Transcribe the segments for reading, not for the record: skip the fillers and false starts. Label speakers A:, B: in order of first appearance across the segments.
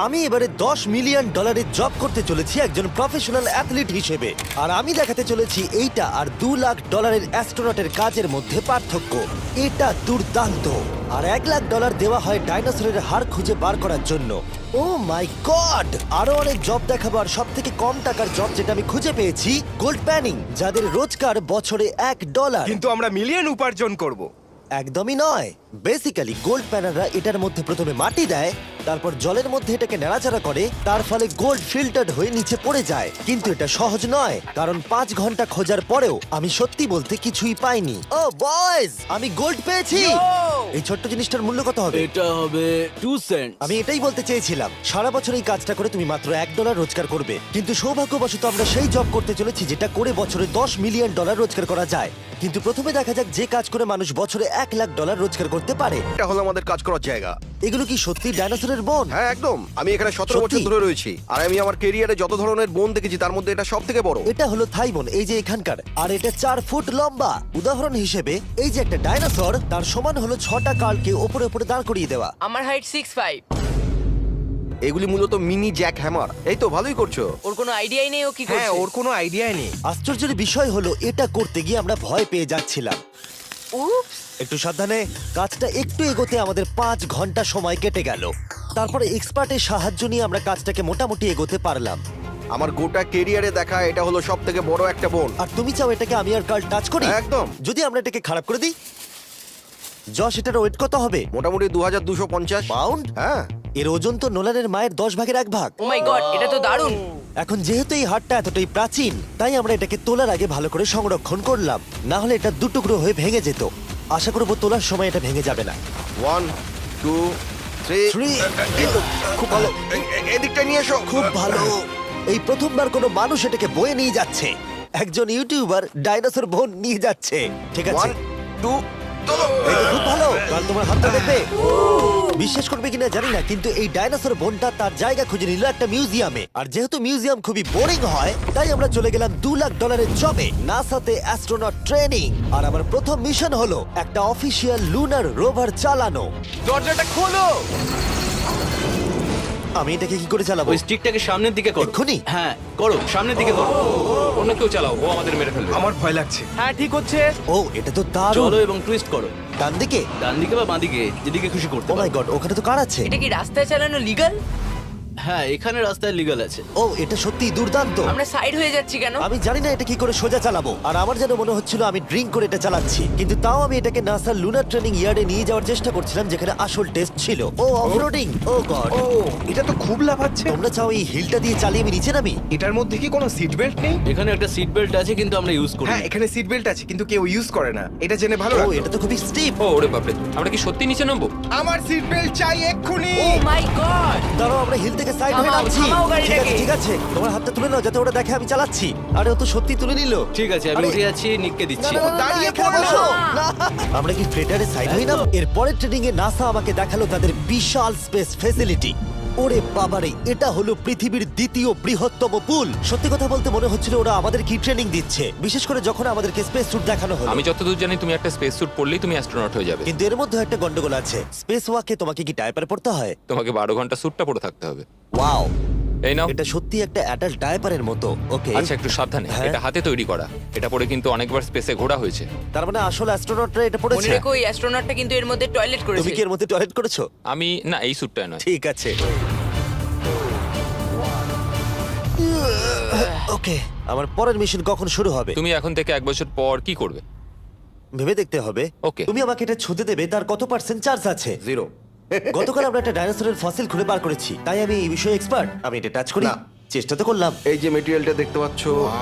A: আমি এবারে $10 million job করতে চলেছি একজন প্রফেশনাল অ্যাথলিট হিসেবে। আর আমি দেখাতে চলেছি এইটা আর $2 লাখ অ্যাস্ট্রোনটের কাজের মধ্যে পার্থক্য। এটা দুর্দান্ত। আর $1 লাখ দেওয়া হয় ডাইনোসরের হাড় খুঁজে বার করার জন্য। ও মাই গড! আরো অনেক জব দেখাবার সব থেকে কম টাকার জব যেটা আমি খুঁজে পেয়েছি, গোল্ড প্যানিং, যাদের রোজগার বছরে $1।
B: কিন্তু আমরা মিলিয়ন উপার্জন করব।
A: একদমই নয়। বেসিক্যালি গোল্ড প্যানাররা এটার মধ্যে প্রথমে মাটি দেয়, তারপর জলের মধ্যে এটাকে নাড়াচাড়া করে, তার ফলে গোল্ড ফিল্টার্ড হয়ে নিচে পড়ে যায়। কিন্তু এটা সহজ নয়, কারণ 5 ঘন্টা খোঁজার পরেও আমি সত্যি বলতে কিছুই পাইনি। ও বয়েজ, আমি গোল্ড পেয়েছি। এই ছোট্ট জিনিসটার মূল্য কত হবে?
C: এটা হবে 2 সেন্ট।
A: আমি এটাই বলতে চেয়েছিলাম। সারা বছর এই কাজটা করে তুমি মাত্র $1 রোজগার করবে, কিন্তু সৌভাগ্যবশত আমরা সেই জব করতে চলেছি যেটা করে বছরে $10 মিলিয়ন রোজগার করা যায়। কিন্তু প্রথমে দেখা যাক যে কাজ করে মানুষ বছরে $1 লাখ রোজগার করতে পারে।
D: এটা হলো আমাদের কাজ করার জায়গা।
A: এগুলো কি সত্যি ডাইনোসরের বোন?
D: হ্যাঁ একদম। আমি এখানে 17
A: সত্যি?
D: বছর ধরে রয়েছি, আর আমি আমার ক্যারিয়ারে যত ধরনের বোন দেখেছি তার মধ্যে এটা সব থেকে বড়।
A: এটা হলো থাই বোন, এই যে এখানকার, আর এটা 4 ফুট লম্বা। উদাহরণ হিসেবে এই যে একটা ডাইনোসর, তার সমান হলো 6টা কালকে ওপরে ওপরে দাঁড় করিয়ে দেওয়া।
E: আমার হাইট 6'5".
D: এগুলি মূলত মিনি জ্যাক হ্যামার। এই তো ভালোই করছো।
E: ওর কোনো আইডিয়াই নেই ও কি
B: হ্যাঁ,
E: করছে।
B: ওর কোনো আইডিয়াই নেই।
A: আশ্চর্যের বিষয় হলো এটা করতে গিয়ে আমরা ভয় পেয়ে যাচ্ছিলাম।
E: উপস।
A: একটু সাবধানে। কাজটা একটু এগোতে আমাদের 5 ঘন্টা সময় কেটে গেল। তারপরে এক্সপার্টের সাহায্য নিয়ে আমরা কাজটাকে মোটামুটি এগোতে পারলাম।
D: আমার গোটা ক্যারিয়ারে দেখা এটা হলো সব থেকে বড় একটা বোন।
A: আর তুমি চাও এটাকে আমি আর কাল টাচ করি?
D: একদম।
A: যদি আমরা এটাকে খারাপ করে দিই? যশ, এটার ওয়েট কত হবে?
D: মোটামুটি 2250
A: পাউন্ড?
D: হ্যাঁ।
A: এর ওজন তো নোলানের মায়ের 10 ভাগের 1 ভাগ।
E: ও মাই গড, এটা তো দারুণ।
A: এখন যেহেতু এই হাটটা এতটাই প্রাচীন, তাই আমরা এটাকে তোলার আগে ভালো করে সংরক্ষণ করলাম, না হলে এটা দুটুকরো হয়ে ভেঙে যেত। আশা করবো তোলার সময় এটা ভেঙে যাবে না।
D: 1 2 3
A: Three.
D: খুব ভালো। এদিকটা নিয়ে এসো।
A: খুব ভালো। এই প্রথমবার কোনো মানুষ এটাকে বয়ে নিয়ে যাচ্ছে। একজন ইউটিউবার ডাইনোসর বোন নিয়ে যাচ্ছে। ঠিক আছে,
D: 1 2 চলো।
A: এই তো খুব ভালো। কাল তোমার হাতটা দেখবে। বিশ্বাস করবে কিনা জানি না, কিন্তু এই ডাইনোসর বোনটা তার জায়গা খুঁজে নিল একটা মিউজিয়ামে। আর যেহেতু মিউজিয়াম খুবই বোরিং হয়, তাই আমরা চলে গেলাম $2 লাখ জবে, নাসাতে অ্যাস্ট্রোনট ট্রেনিং। আর আমার প্রথম মিশন হলো একটা অফিসিয়াল লুনার রোভার চালানো।
B: দরজাটা খোলো।
A: আমি এটাকে কি করে চালাবো?
C: ওই স্টিকটাকে সামনের দিকে করো।
A: এক্ষুনি?
C: হ্যাঁ, করো, সামনের দিকে করো।
F: অন্য কেউ চালাও, ও আমাদের মেরে ফেলবে।
B: আমার ভয় লাগছে। হ্যাঁ, ঠিক হচ্ছে।
A: ও, এটা তো দারুণ।
C: চলো এবং টুইস্ট করো।
A: ডান দিকে?
C: ডান দিকে বা বাঁ দিকে, যেদিকে খুশি করতে
A: ও মাই
C: পারো।
A: গড, ওখানে তো কার আছে?
E: এটা কি রাস্তায় চালানো লিগ্যাল?
C: হ্যাঁ, এখানে রাস্তায় লিগ্যাল আছে।
A: ও, এটা সত্যি দুর্দান্ত।
E: আমরা সাইড হয়ে যাচ্ছি কেন?
A: আমি জানি না এটা কি করে সোজা চালাবো, আর আমার যেন মনে হচ্ছিল আমি ড্রিঙ্ক করে এটা চালাচ্ছি। কিন্তু তাও আমি এটাকে নাসার লুনার ট্রেনিং ইয়ার্ডে নিয়ে যাওয়ার চেষ্টা করছিলাম, যেখানে আসল টেস্ট ছিল। ও অফরোডিং। ও গড।
B: ও, এটা তো খুব লাফাচ্ছে।
A: তোমরা চাও এই হিলটা দিয়ে চালিয়ে আমি নিচে নামি?
B: এটার মধ্যে কি কোনো সিট বেল্ট নেই?
C: এখানে একটা সিট বেল্ট আছে, কিন্তু আমরা ইউজ করি
B: হ্যাঁ,
C: না।
B: এখানে সিট বেল্ট আছে কিন্তু কেউ ইউজ করে না। এটা জেনে ভালো
A: ও,
B: লাগলো।
A: এটা তো খুবই স্টিপ।
F: ও ওরে বাপরে, আমরা কি সত্যি নিচে নামবো?
B: আমার সিট বেল্ট চাই এক্ষুনি।
E: ও মাই গড।
A: দাঁড়াও, আমরা হিল থেকে সাইড হয়ে
E: থামাও,
A: নামছি।
E: থামাও গাড়িটাকে।
A: ঠিক আছে, তোমার হাতটা তুলে নাও যাতে ওরা দেখে আমি চালাচ্ছি। আরে ও তো সত্যি তুলে নিল।
C: ঠিক আছে, আমি
A: আরে-
C: উঠে যাচ্ছি, নিককে
A: না,
C: দিচ্ছি।
A: না, না, না,
B: দাঁড়িয়ে
A: এখানে
B: পড়ো।
A: বসো। না। আমরা কি ফ্রেটারে সাইড হই না? এর পরের ট্রেনিং এ নাসা আমাকে দেখালো তাদের বিশাল স্পেস ফ্যাসিলিটি। ওরে বাবারে, এটা হলো পৃথিবীর দ্বিতীয় বৃহত্তম পুল। সত্যি কথা বলতে মনে হচ্ছিল ওরা আমাদের কি ট্রেনিং দিচ্ছে, বিশেষ করে যখন আমাদেরকে স্পেস স্যুট দেখানো হলো।
F: আমি যতদূর জানি তুমি একটা স্পেস স্যুট পরলেই তুমি অ্যাস্ট্রোনট হয়ে যাবে।
A: কিন্তু এর মধ্যে একটা গন্ডগোল আছে। স্পেস ওয়াকে তোমাকে কি ডায়াপার পড়তে হয়?
F: তোমাকে 12 ঘন্টা স্যুটটা পরে থাকতে হবে।
A: ওয়াও,
F: এই নাও।
A: এটা সত্যি একটা অ্যাডাল্ট ডায়াপারের মতো। ওকে,
F: আচ্ছা, একটু সাবধানে।
A: হ্যাঁ।
F: এটা হাতে তৈরি করা। এটা পরে কিন্তু অনেকবার স্পেসে ঘোরা হয়েছে।
A: তার মানে আসল অ্যাস্ট্রোনটরা এটা
E: মনে
A: পড়েছে।
E: রেখো এই অ্যাস্ট্রোনটটা কিন্তু এর মধ্যে টয়লেট
A: তুমি
E: করেছে।
A: কি এর মধ্যে টয়লেট করেছো?
F: আমি না, এই স্যুটটা নয়।
A: ঠিক আছে। ওকে, আমার পরের মিশন কখন শুরু হবে?
F: তুমি এখন থেকে 1 বছর পর কি করবে?
A: ভেবে দেখতে হবে।
F: Okay.
A: তুমি আমাকে এটা ছুঁতে দেবে, তার কত পার্সেন্ট চার্জ আছে?
D: 0।
A: গতকাল আমরা একটা ডাইনোসরের ফসিল খুঁজে বার করেছি, তাই আমি এই বিষয়ে এক্সপার্ট। আমি এটা টাচ করি?
D: না।
A: চেষ্টা তো করলাম।
D: এই যে মেটেরিয়ালটা দেখতে পাচ্ছ,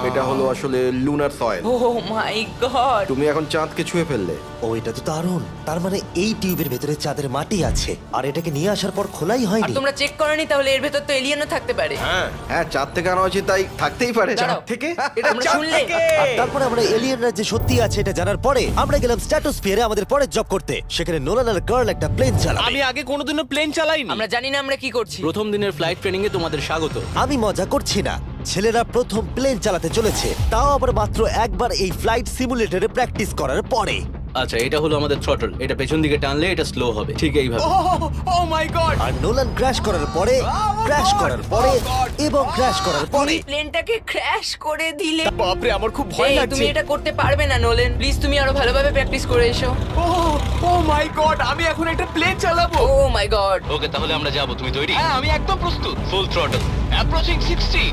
D: এটা হলো আসলে লুনার সয়েল।
E: ও মাই গড।
D: তুমি এখন চাঁদকে ছুঁয়ে ফেললে।
A: ও, এটা তো দারুণ। তার মানে এই টিউবের ভেতরে চাঁদের মাটি আছে, আর এটাকে নিয়ে আসার পর খোলাই
E: আর
A: হয়নি।
E: তোমরা চেক করনি? তাহলে এর ভেতর তো এলিয়েনও থাকতে পারে।
D: হ্যাঁ, চাঁদ থেকে আনা হয়েছে তাই থাকতেই পারে।
E: দাঁড়াও।
B: থেকে এটা
E: আমরা
B: চাঁদ
E: শুনলে?
B: থেকে।
A: আর তারপরে আমরা এলিয়েনরা যে সত্যি আছে এটা জানার পরে আমরা গেলাম স্ট্র্যাটোস্ফিয়ারে আমাদের পরের জব করতে। সেখানে নোলান আর গার্ল একটা প্লেন চালাবে।
C: আমি আগে কোনোদিনও প্লেন চালাইনি।
E: আমরা জানি না আমরা কি করছি।
C: প্রথম দিনের ফ্লাইট ট্রেনিং এ তোমাদের স্বাগত।
A: আমি মজা করছি না, ছেলেরা প্রথম প্লেন চালাতে চলেছে, তাও আবার মাত্র একবার এই ফ্লাইট সিমুলেটরে প্র্যাকটিস করার পরে।
C: আচ্ছা, এটা হলো আমাদের থ্রটল। এটা পেছন দিকে টানলে এটা স্লো হবে, ঠিক এইভাবে।
B: ও মাই গড
A: আর নোলান ক্র্যাশ করার পরে, ক্র্যাশ করার পরে এবং ক্র্যাশ করার পরে
E: প্লেনটাকে ক্র্যাশ করে দিলে।
B: বাপরে আমার খুব ভয়
E: এই,
B: লাগছে
E: তুমি এটা করতে পারবে না নোলেন, প্লিজ তুমি আরো ভালোভাবে প্র্যাকটিস করে এসো।
B: ও মাই গড আমি এখন একটা প্লেন চালাবো
E: ও মাই গড।
C: ওকে, তাহলে আমরা যাবো। তুমি তৈরি?
B: হ্যাঁ আমি একদম প্রস্তুত
C: ফুল থ্রটল, অ্যাপ্রোচিং 60।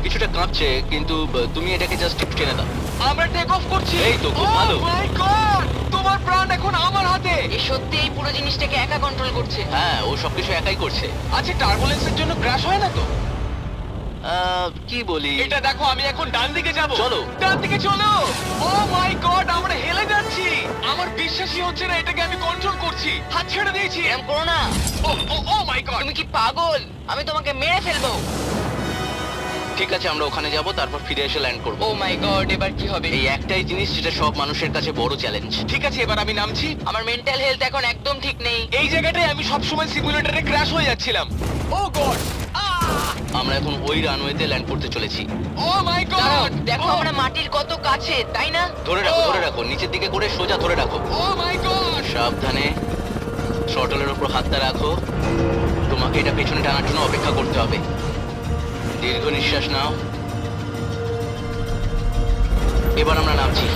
C: কিছুটা কাঁপছে, কিন্তু তুমি এটাকে জাস্ট টিপ টেনে দাও।
B: আমরা টেক অফ করছি
C: এই তো, খুব ভালো।
B: মাই গড তোমার প্রাণ এখন আমার হাতে
E: এ সত্যি এই পুরো জিনিসটাকে একা কন্ট্রোল করছে।
C: হ্যাঁ, ও সবকিছু একাই করছে।
B: আচ্ছা টার্বুলেন্সের জন্য ক্র্যাশ হয় না তো
C: কি বলি?
B: এটা দেখো আমি এখন ডান দিকে যাব
C: চলো।
B: ডান দিকে চলো ও মাই গড আমরা হেলে যাচ্ছি আমার বিশ্বাসই হচ্ছে না এটাকে আমি কন্ট্রোল করছি হাত ছেড়ে দিয়েছি
E: এরকম করো না,
B: ও মাই গড
E: তুমি কি পাগল? আমি তোমাকে মেরে ফেলবো।
C: ঠিক আছে, আমরা ওখানে যাব, তারপর ফিরে এসে ল্যান্ড করব।
E: ও মাই গড, এবার কি হবে?
C: এই একটাই জিনিস যেটা সব মানুষের কাছে বড় চ্যালেঞ্জ।
B: ঠিক আছে এবার আমি নামছি
E: আমার মেন্টাল হেলথ এখন একদম ঠিক নেই।
B: এই জায়গাটায় আমি সব সময় সিমুলেটরে ক্র্যাশ হয়ে যাচ্ছিলাম ও গড
C: আমরা এখন ওই রানওয়েতে ল্যান্ড করতে চলেছি।
B: ও মাই
E: দাঁড়াও,
B: গড
E: দেখো আমরা মাটির কত কাছে, তাই না?
C: ধরে রাখো, ধরে রাখো, নিচের দিকে করে সোজা ধরে রাখো।
B: ও মাই গড
C: সাবধানে থ্রটলের উপর হাতটা রাখো। তোমাকে এটা পেছনে টানার জন্য অপেক্ষা করতে হবে। দীর্ঘ নিঃশ্বাস নাও। এবার আমরা নামছি।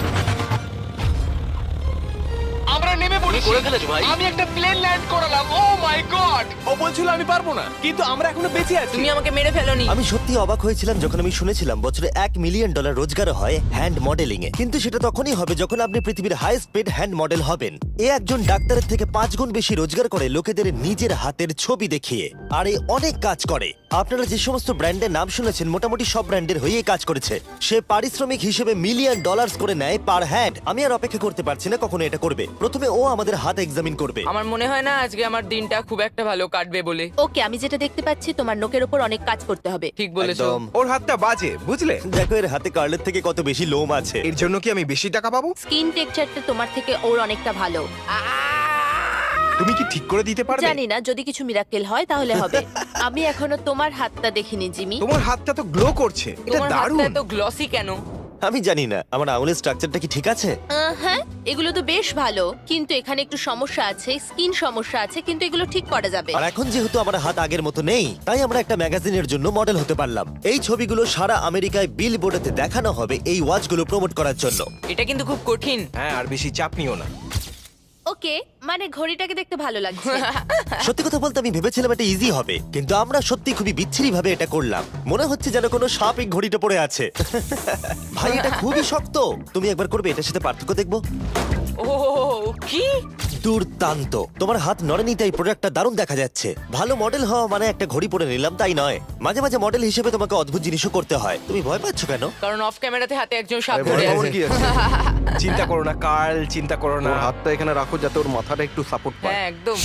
B: আমরা নেমে পড়েছি
C: করে ফেলেছো ভাই।
B: আমি একটা প্লেন ল্যান্ড করালাম ও মাই গড ও বলছিল আমি পারবো না কিন্তু আমরা এখনো বেঁচে আছি
E: তুমি আমাকে মেরে ফেলোনি।
A: আমি সত্যি অবাক হয়েছিলাম যখন আমি শুনেছিলাম বছরে $1 মিলিয়ন রোজগার হয় হ্যান্ড মডেলিং এ। কিন্তু সেটা তখনই হবে যখন আপনি পৃথিবীর হাইস্ট পেড হ্যান্ড মডেল হবেন। এ একজন ডাক্তারের থেকে 5 গুণ বেশি রোজগার করে লোকেদের নিজের হাতের ছবি দেখিয়ে। আর এ অনেক কাজ করে। আপনারা যে সমস্ত ব্র্যান্ডের নাম শুনেছেন মোটামুটি সব ব্র্যান্ডের হয়েই কাজ করেছে। সে পারিশ্রমিক হিসেবে $1 মিলিয়ন করে নেয় পার হ্যান্ড। আমি আর অপেক্ষা করতে পারছি না কখনো এটা করবে। প্রথমে ও আমাদের হাত এক্সামিন করবে।
E: আমার মনে হয় না আজকে আমার দিনটা খুব একটা ভালো কাটবে বলে।
G: ওকে, আমি যেটা দেখতে পাচ্ছি তোমার নোকের ওপর অনেক কাজ করতে হবে।
E: ঠিক বলেছো।
A: একদম।
B: ওর হাতটা বাজে বুঝলে
A: দেখো এর হাতে কার্লের থেকে কত বেশি লোম আছে।
B: এর জন্য কি আমি বেশি টাকা পাবো
G: স্কিন টেক্সচারটা তোমার থেকে ওর অনেকটা ভালো।
B: তুমি কি ঠিক করে দিতে পারবে
G: জানি না, যদি কিছু মিরাকেল হয় তাহলে হবে। আমি এখনো তোমার হাতটা দেখিনি জিমি।
B: তোমার হাতটা তো গ্লো করছে এটা
E: তোমার
B: দারুণ
E: হাতটা এত গ্লসি কেন?
A: আমি জানি না আমার আঙুলের স্ট্রাকচারটা কি ঠিক আছে।
G: হ্যাঁ, এগুলো তো বেশ ভালো, কিন্তু এখানে একটু সমস্যা আছে, স্কিন সমস্যা আছে, কিন্তু এগুলো ঠিক করা যাবে।
A: আর এখন যেহেতু আমার হাত আগের মতো নেই তাই আমরা একটা ম্যাগাজিনের জন্য মডেল হতে পারলাম। এই ছবিগুলো সারা আমেরিকায় বিলবোর্ডেতে দেখানো হবে এই ওয়াচগুলো প্রমোট করার জন্য।
E: এটা কিন্তু খুব কঠিন।
B: হ্যাঁ আর বেশি চাপ নিও না
G: ওকে, মানে ঘড়িটাকে দেখতে ভালো লাগছে।
A: সত্যি কথা বলতে আমি ভেবেছিলাম এটা ইজি হবে, কিন্তু আমরা সত্যি খুবই বিচ্ছিরি ভাবে এটা করলাম। মনে হচ্ছে যেন কোনো সাপ এই ঘড়িটা পড়ে আছে। ভাই এটা খুবই শক্ত। তুমি একবার করবে, এটার সাথে পার্থক্য দেখবো।
E: ও কি
A: দুর্দান্ত। তোমার হাত নড়েনি তাই প্রোডাক্টটা দারুণ দেখা যাচ্ছে। ভালো মডেল হওয়া মানে একটা ঘড়ি পরে নিলাম তাই নয়, মাঝে মাঝে মডেল হিসেবে তোমাকে অদ্ভুত জিনিসও করতে হয়। তুমি ভয় পাচ্ছ কেন?
E: কারণ অফ ক্যামেরাতে হাতে একজন সাপ
D: আরে
E: ধরে
D: ভয় পাওয়ার
E: আছে।
D: কি আছে?
B: চিন্তা করো না কার্ল চিন্তা করো না
D: ওর হাতটা এখানে রাখো যাতে ওর মাথাটা একটু সাপোর্ট পায়।
E: হ্যাঁ একদম।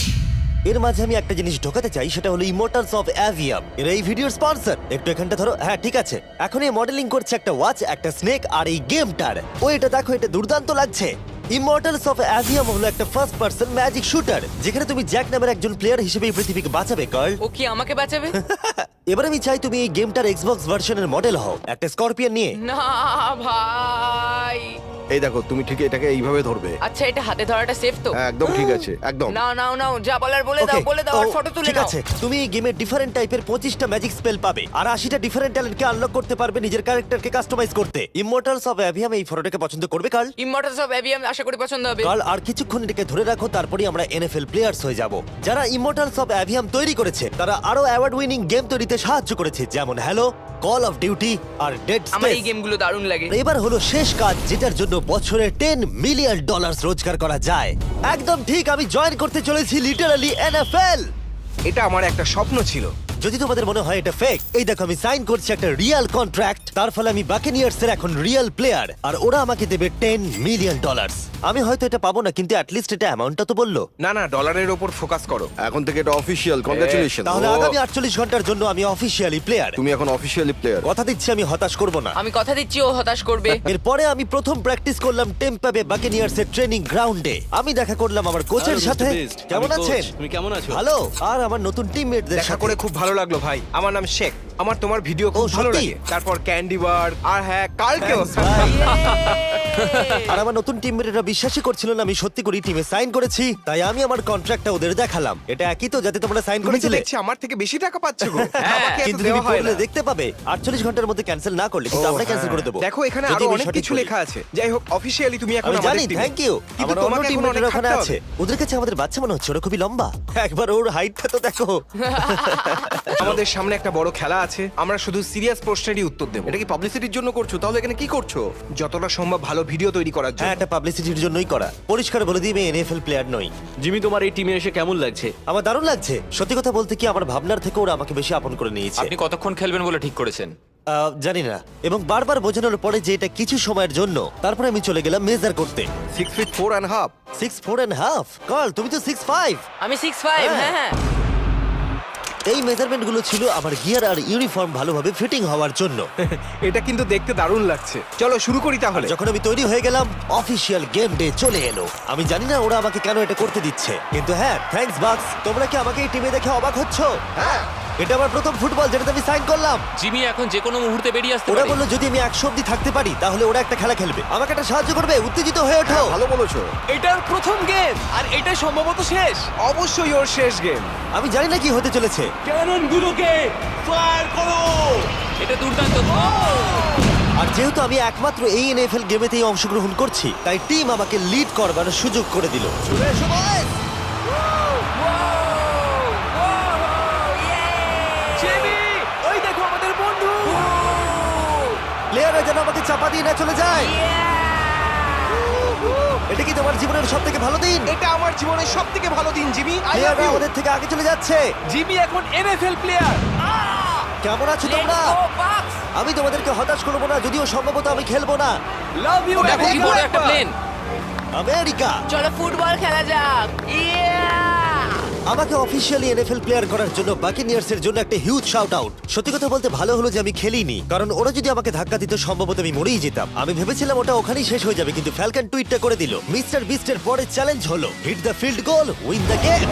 A: এর মাঝে আমি একটা জিনিস ঢোকাতে চাই, সেটা হলো ইমোর্টালস অফ অ্যাভিয়াম। এর এই ভিডিওর স্পন্সর। একটু এখানটা ধরো। হ্যাঁ ঠিক আছে। এখন এই মডেলিং করছে একটা ওয়াচ, একটা স্নেক আর এই গেমটার। ও এটা দেখো, এটা দুর্দান্ত লাগছে। ইমর্টালস অফ অ্যাভিয়াম হলো একটা ফার্স্ট পার্সন ম্যাজিক শুটার যেখানে তুমি জ্যাক নামের একজন প্লেয়ার হিসেবে এই পৃথিবীকে বাঁচাবে গার্ল।
E: ও কি আমাকে বাঁচাবে?
A: এবার আমি চাই তুমি এই গেমটার এক্সবক্স ভার্সনের মডেল হও, একটা স্করপিয়ন নিয়ে।
E: না ভাই।
D: এই দেখো তুমি ঠিক এটাকে এইভাবে ধরবে।
E: আচ্ছা এটা হাতে ধরাটা সেফ তো?
D: হ্যাঁ, একদম ঠিক আছে একদম।
E: নাও নাও নাও, যা বলার বলে দাও,
A: Okay,
E: বলে দাও আর
A: তো
E: ফটো তুলে
A: ঠিক
E: নাও।
A: আছে, তুমি এই গেমে ডিফারেন্ট টাইপের 25টা ম্যাজিক স্পেল পাবে আর 80টা ডিফারেন্ট ট্যালেন্টকে আনলক করতে পারবে নিজের ক্যারেক্টারকে কাস্টমাইজ করতে। ইমর্টালস অফ অ্যাভিয়াম এই ফটোটাকে পছন্দ করবে কার্ল?
E: ইমমর্টালস অফ অ্যাভিয়াম আশা করি পছন্দ হবে।
A: কার্ল আর কিছুক্ষণ এটাকে ধরে রাখো, তারপরেই আমরা এনএফএল প্লেয়ার্স হয়ে যাব। যারা ইমর্টালস অফ অ্যাভিয়াম তৈরি করেছে তারা আরো অ্যাওয়ার্ড উইনিং গেম তৈরিতে সাহায্য করেছে, যেমন হ্যালো, কল অফ ডিউটি আর ডেড
E: আমার এই
A: স্পেস।
E: গেমগুলো দারুণ লাগে।
A: এবার হলো শেষ কাজ, যেটার জন্য বছরে $10 মিলিয়ন রোজগার করা যায়। একদম ঠিক, আমি জয়েন করতে চলেছি লিটারালি এনএফএল।
B: এটা আমার একটা স্বপ্ন ছিল।
A: যদি তোমাদের মনে হয় এটা ফেক, এই দেখো আমি সাইন করছি একটা রিয়েল কন্ট্রাক্ট। তার ফলে আমি বাকেনিয়ার্স এর এখন রিয়েল প্লেয়ার আর ওরা আমাকে দেবে $10 মিলিয়ন। আমি হয়তো এটা পাবো না, কিন্তু অ্যাটলিস্ট এটা অ্যামাউন্টটা তো বললো।
B: না না ডলারের ওপর ফোকাস করো।
D: এখন থেকে এটা অফিশিয়াল, কংগ্রাচুলেশন।
A: তাহলে আগামী 48 ঘন্টার জন্য আমি অফিসিয়ালি প্লেয়ার।
D: তুমি এখন অফিশিয়ালি প্লেয়ার।
A: কথা দিচ্ছি আমি হতাশ করব না।
E: আমি কথা দিচ্ছি ও হতাশ করবে।
A: এরপরে আমি প্রথম প্র্যাকটিস করলাম টেম্পা বে বাকেনিয়ার্স এর ট্রেনিং গ্রাউন্ডে। আমি দেখা করলাম আমার কোচের
C: Hello, Mr.
A: সাথে।
C: Beast,
A: কেমন
C: আমি
A: আছেন?
C: coach, তুমি কেমন আছো?
A: ভালো। আর আমার নতুন টিমমেটদের
B: দেখা
A: সাথে
B: করে খুব ভালো লাগলো ভাই। আমার নাম শেখ। আমার তোমার ভিডিও খুব
A: ও,
B: ভালো
A: সত্যি?
B: লাগে। তারপর ক্যান্ডি বার আর হ্যাঁ কালকেও।
A: Thanks, ভাই। আর আমার নতুন টিমমেটরা বিশ্বাসই করছিল না আমি সত্যি করে টিমে সাইন করেছি, তাই আমি আমার কন্ট্রাক্টটা ওদের দেখালাম। এটা একই তো যাতে তোমরা সাইন
D: তুমি তো
A: করেছিলে।
D: দেখছি আমার থেকে বেশি টাকা পাচ্ছ গো। আমাকে এত
A: কিন্তু তুমি
D: দেওয়া হয়
A: পড়লে
D: না।
A: দেখতে পাবে 48 ঘন্টার মধ্যে ক্যান্সেল না করলে কিন্তু
D: ও,
A: আমরা ক্যান্সেল
D: হ্যাঁ।
A: করে দেবো।
D: দেখো এখানে
A: যদি
D: আরো
A: আমি
D: অনেক
A: সঠিক
D: কিছু
A: বলি।
D: লেখা আছে। যাই হোক অফিশিয়ালি তুমি এখন
A: আমি
D: আমাদের
A: জানি,
D: টিমে।
A: Thank you.
D: কিন্তু
A: আমার অন্য
D: তোমাকে এখন
A: টিমমেটরা
D: অনেক
A: ওখানে
D: খাটতে
A: আছে।
D: হবে।
A: ওদের কাছে আমাদের বাচ্চা মনে হচ্ছে, ওরা খুবই লম্বা। একবার ওর হাইটটা তো দেখো।
D: আমাদের সামনে একটা বড় খেলা আছে, আমরা শুধু সিরিয়াস প্রশ্নেরই উত্তর দেবো।
H: এটা কি পাবলিসিটির জন্য করছো? তাহলে এখানে কি করছো?
D: যতটা সম্ভব ভালো ভিডিও তৈরি করার
A: হ্যাঁ,
D: জন্য।
A: এটা পাবলিসিটির জন্যই করা। পরিষ্কার বলে দিই আমি এনএফএল প্লেয়ার নই।
I: জিমি, তোমার এই টিমে এসে কেমন লাগছে?
A: আমার দারুণ লাগছে। সত্যি কথা বলতে কি, আমার ভাবনার থেকে ওরা আমাকে বেশি আপন করে নিয়েছে।
F: আপনি কতক্ষণ খেলবেন বলে ঠিক করেছেন?
A: জানি না, এবং বারবার বোঝানোর পরে যে এটা কিছু সময়ের জন্য, তারপরে আমি চলে গেলাম মেজার করতে।
D: 6 feet 4.5।
A: 6'4.5"। কল, তুমি তো 6'5".
E: আমি 6'5",
A: হ্যাঁ।
E: হ্যাঁ।
A: এই মেজারমেন্ট গুলো ছিল আমার গিয়ার আর ইউনিফর্ম ভালোভাবে ফিটিং হওয়ার জন্য।
D: এটা কিন্তু দেখতে দারুণ লাগছে। চলো শুরু করি তাহলে।
A: যখন আমি তৈরি হয়ে গেলাম, অফিসিয়াল গেম ডে চলে এলো। আমি জানি না ওরা আমাকে কেন এটা করতে দিচ্ছে, কিন্তু হ্যাঁ, থ্যাঙ্কস বাক্স। তোমরা কি আমাকে এই টিমে দেখে অবাক হচ্ছ? হ্যাঁ, এটা আমার প্রথম ফুটবল যেটাতে আমি সাইন করলাম।
F: জিমি এখন যে কোনো মুহূর্তে বেরিয়ে আসতে
A: ওরা
F: পারে।
A: বললো যদি আমি 100 অব্দি থাকতে পারি তাহলে ওরা একটা খেলা খেলবে, আমাকে একটা সাহায্য করবে। উত্তেজিত হয়ে ওঠো।
H: ভালো বলেছো।
B: এটার প্রথম গেম আর এটা সম্ভবত শেষ।
D: অবশ্যই ওর শেষ গেম।
A: আমি জানি না কি হতে চলেছে।
F: এটা দুর্দান্ত।
A: আর যেহেতু আমি একমাত্র এই এনএফএল গেমেতেই অংশগ্রহণ করছি, তাই টিম আমাকে লিড করবার সুযোগ করে দিল। চলে এসো বয়েজ।
B: জিমি, ওই দেখো আমাদের বন্ধু।
A: প্লেয়াররা যেন আমাকে চাপা দিয়ে না চলে যায়। এটা কি তোমার জীবনের সব থেকে ভালো দিন?
D: এটা আমার জীবনের সবথেকে ভালো দিন, জিমি। আই লাভ
A: প্লেয়াররা
D: ইউ।
A: আমাদের থেকে আগে চলে যাচ্ছে।
B: জিমি এখন এনএফএল প্লেয়ার।
A: কেমন আছো তোমরা? আমি তোমাদেরকে হতাশ করবো না, যদিও সম্ভবত আমি খেলবো না।
B: Love you.
F: দেখো কি বড় একটা প্লেন।
A: আমেরিকা
E: চলো ফুটবল খেলা যাক।
A: আমাকে অফিসিয়ালি এনএফএল প্লেয়ার করার জন্য বাকিনিয়ার্স এর জন্য একটা হিউজ শাউট আউট। সত্যি কথা বলতে ভালো হলো যে আমি খেলিনি, কারণ ওরা যদি আমাকে ধাক্কা দিত সম্ভবত আমি মরেই যেতাম। আমি ভেবেছিলাম ওটা ওখানেই শেষ হয়ে যাবে, কিন্তু ফ্যালকন টুইটটা করে দিল, মিস্টার বিস্টের পরে চ্যালেঞ্জ হলো hit the field goal, win the game.